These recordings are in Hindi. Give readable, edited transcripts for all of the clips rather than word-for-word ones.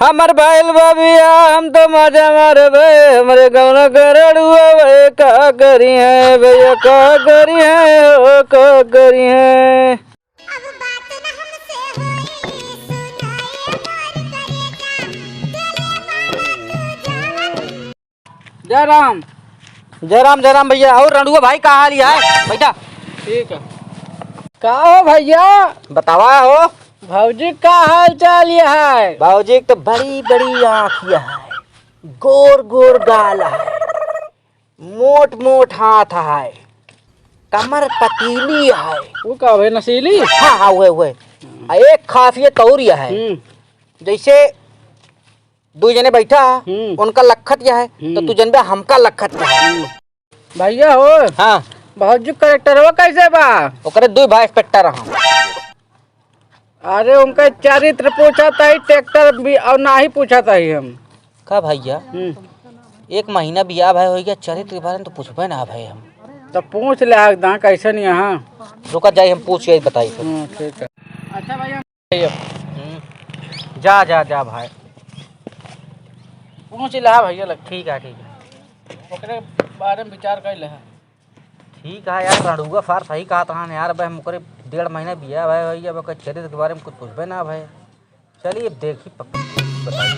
हमर भाईल बाबिया हम तो मजा मारे भे हमरे गौन करड़ुआ वे का करी है भैया का करी है ओ का करी है। जय राम जय राम भैया। और रणुआ भाई का हाल है बेटा? ठीक है। का हो भैया? बतावा हो भौजी का हाल चाल ये है? भाजी तो बड़ी बड़ी आँखिया है, गोर गोर गाल है, मोट मोट हाथ है, कमर पतीली है। वो का है नसीली? हाँ हाँ हुए एक खासियत और यह है, जैसे दो जने बैठा है उनका लखत यह है तो तू जनबे हमका लखत है। भैया हो हाँ भौजी करेक्टर हो कैसे बा? ओकरे दो भाई इंस्पेक्टर रहा। अरे उनका चरित्र पूछा था ही ट्रैक्टर भी और ना ही पूछा था ही हम का भैया एक महीना बियाह भाई हो गया, चरित्र के बारे में तो पूछबे ना भाई हम तो पूछ ले दा कैसे नहीं यहाँ रुका जाए हम पूछ के बताई। ठीक है। अच्छा भैया जा जा जा भाई पूछ ले भैया लग ठीक है ओकरे बारे में विचार कर ले। ठीक है यार रणुआ फार सही कहा था यार भाई मुकरे 1.5 महीना बिया भाई भैया अब चरित्र के बारे में कुछ पूछबे ना भाई। चलिए देखिए बताइए।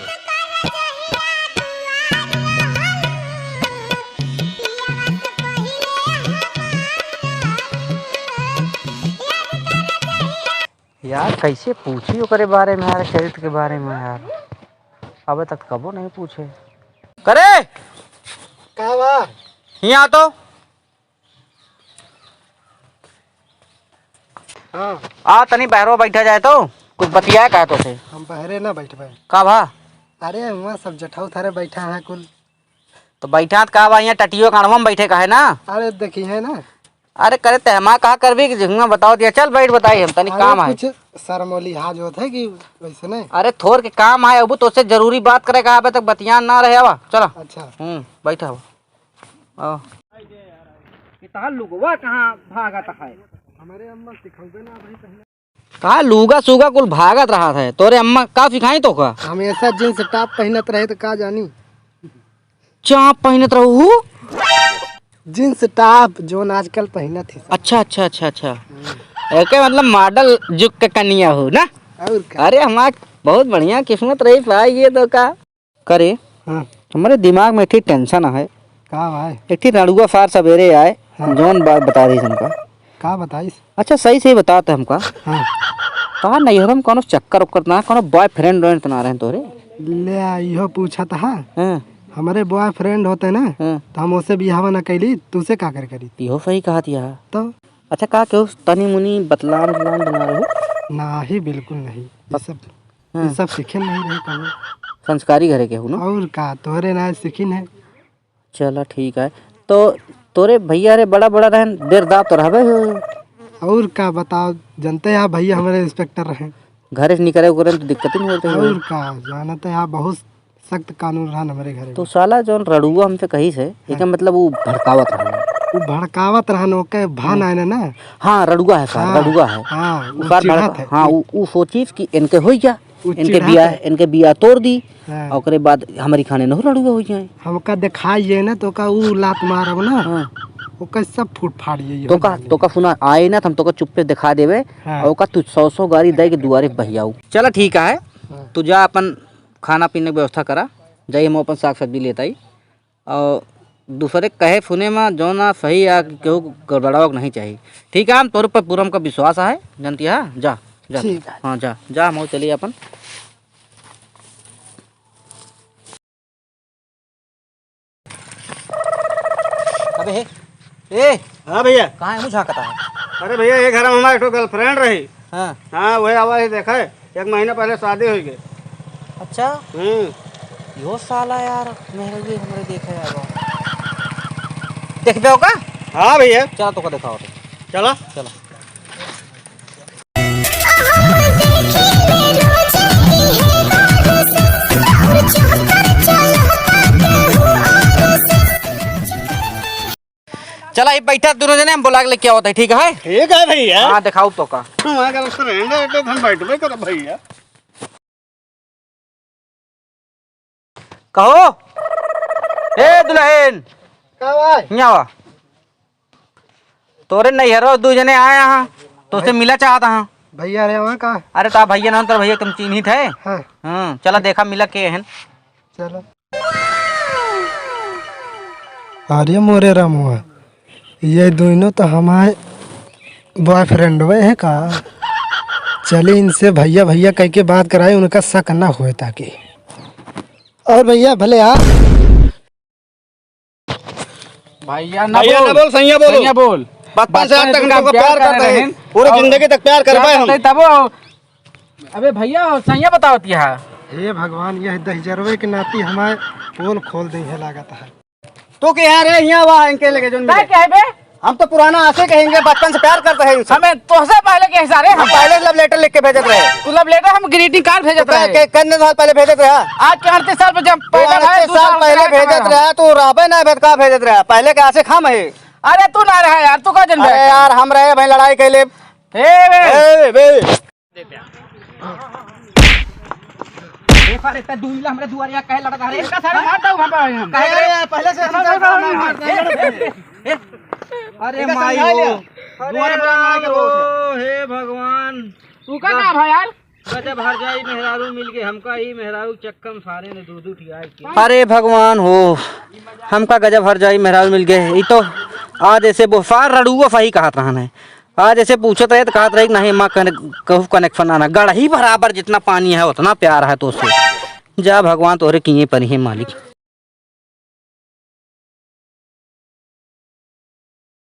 यार कैसे पूछी ओकरे बारे में यार, चरित्र के बारे में यार अब तक कबो नहीं पूछे। करे का बा? यहाँ तो हाँ आ तनी बहरो बैठा जाए तो कुछ बतिया कहा तो से हम बहरे ना बैठ पाए। का भा? अरे वहाँ सब जठाऊ थारे बैठा है कुल। तो बैठा का बा यहाँ टटियो कानवा में बैठे का है ना? अरे देखी है ना। अरे करे तहमा कहा कर भी जगह बताओ दिया। चल बैठ बताइए हम तनी काम है कुछ शर्मोली हाज होता है कि वैसे नहीं। अरे थोर के काम है अब तो उससे जरूरी बात करे कहा तक बतियान ना रहे अब चलो। अच्छा बैठा हो लुगवा कहाँ भागत है? हमारे अम्मा सिखाओगे ना भाई पहले। कहा लूगा सूगा कुल भागत रहा था तोरे अम्मा का सिखाई तो का? हमेशा जींस टॉप पहनत रहे तो का जानी। चाप पहनत रहू? जींस टॉप जो आजकल पहनत है। अच्छा अच्छा अच्छा अच्छा एक मतलब मॉडल जुग के कन्या हो ना? और का? अरे हमार बहुत बढ़िया किस्मत रही पाई ये तो का करे। हाँ हमारे दिमाग में एक टेंशन है का भाई? एक रणुआ फार सवेरे आए जौन बात बता रही हमका। का बताइस? अच्छा सही सही बताते हमका। हाँ कहा नैहरम कोनो चक्कर उक्कर ना कोनो बॉयफ्रेंड तो ना रहे तोरे? ले इहो पूछा था। हाँ हमारे बॉयफ्रेंड होते ना तो हम उससे बिहावा ना कैली तुझसे का कर करी इहो सही कहा दिया। तो अच्छा कहा के तनी मुनी बतलान बना रहे हो? ना ही बिल्कुल नहीं। ये सब सीखे नहीं रहे कभी। संस्कारी घरे के हो ना? और का तोहरे ना सीखिन है। चला ठीक है तो तोरे भैया रे बड़ा बड़ा रहन देर दाब तो रहबे हो। और का बताओ जानते हैं भैया हमारे इंस्पेक्टर रहे। घरे से निकले उकरे तो दिक्कत ही नहीं होती। और का जानते हैं बहुत सख्त कानून रहा हमारे घर में। तो साला जौन रणुआ हमसे कही से एक मतलब वो भड़कावत रहा। वो भड़कावत रहा के भान आए ना। हाँ रणुआ है साला रणुआ है। हाँ वो सार चिढ़त है। हाँ वो सोची कि इनके हो गया वो इनके बिया तोड़ दी हाँ। और ओकरे बाद हमारी खाने न रणुआ हो जाए। हमका दिखाइए ना तो का वो लात मारब ना। ओका सब फूट फाड़िए। तो का सुना आए ना हम तो का चुप्पे दिखा देवे और का तू 100 गाड़ी दे के दुआरे बहियाऊ। चला ठीक है तू जा अपन खाना पीने की व्यवस्था करा जाइए हम अपन साग सब्जी लेता ही और दूसरे कहे सुने में जो ना सही है कि केहू गड़बड़ाव नहीं चाहिए। ठीक है हम तोर पर पूरा हमका विश्वास है जानती है। जा जा हाँ जा जा हम चलिए अपन। अबे ए हाँ भैया। कहाँ है मुझे झाकता है? अरे भैया ये घर में हमारे एक गर्लफ्रेंड रही। हाँ हाँ वही आवाज देखा है 1 महीना पहले शादी हुई गई। अच्छा यो साला यार मेरे भी हमारे देखे यार देख दो का। हाँ भैया चला तो का दिखाओ तो चला चला। चला ये बैठा दोनों जने हम बुला के लेके होता है। ठीक है भैया। हाँ दिखाओ तो का। हमारा गर्लफ्रेंड है तो हम बैठ भैया। कहो ए दुल्हन का भाई यहाँ वा तोरे नैहरो दो जने आए यहाँ तो उससे मिला चाहता हाँ भैया रे वहाँ का अरे ता भैया ना तो भैया तुम चिन्हित है हाँ चला देखा मिला के है चलो अरे मोरे रामुआ ये दोनों तो हमारे बॉयफ्रेंड वे हैं का। चलिए इनसे भैया भैया कह के बात कराए उनका शक ना होए ताकि। और भैया भले यार भैया भैया ना बोल सैया बोलो सैया बोल बचपन से आज तक हम तुमको प्यार करते हैं पूरी जिंदगी तक प्यार कर पाए हम। तब अबे भैया सैया बताओ है हे भगवान यह दहजरवे के नाती हमारे पोल खोल दी है लागत है। तू क्या यार है यहाँ वहाँ इनके लेके जो मिले। क्या है बे हम तो पुराना आसे कहेंगे बचपन से प्यार करते हैं इनसे। हमें तुझसे पहले के सारे हम पहले लव लेटर लिख के भेजते रहे। तू लव लेटर हम ग्रीटिंग कार्ड भेजत रहे कितने साल पहले भेजते रहे आज के 38 साल पर जब पैदा भइल, 38 साल पहले भेजत रहे तू रहबे ना भेज का भेजत रहे पहले के आसे खाम है। अरे तू ना रहा यार तू का जन अरे यार हम रहे भाई लड़ाई के लिए ए बे इतना दूर हमरा दुआरिया कहे लड़का रे इसका सारे मार दो हम पहले से अरे माई हे भगवान तू का नाम है यार गजब हर जाई मेहरारू मिल गए हमका ही मेहरारू चक्कम सारे ने दूध उठिया। अरे भगवान हो हमका गजब हर जाई मेहरारू मिल गए। ये तो आज ऐसे बुफार रड़ुआ फही कहत रहन है। आज ऐसे पूछत रहे तो कहत रहे नहीं माँ कहू कनेक्शन आना गढ़ ही बराबर जितना पानी है उतना प्यार है तो उससे जा भगवान तोरे किए पर ही मालिक।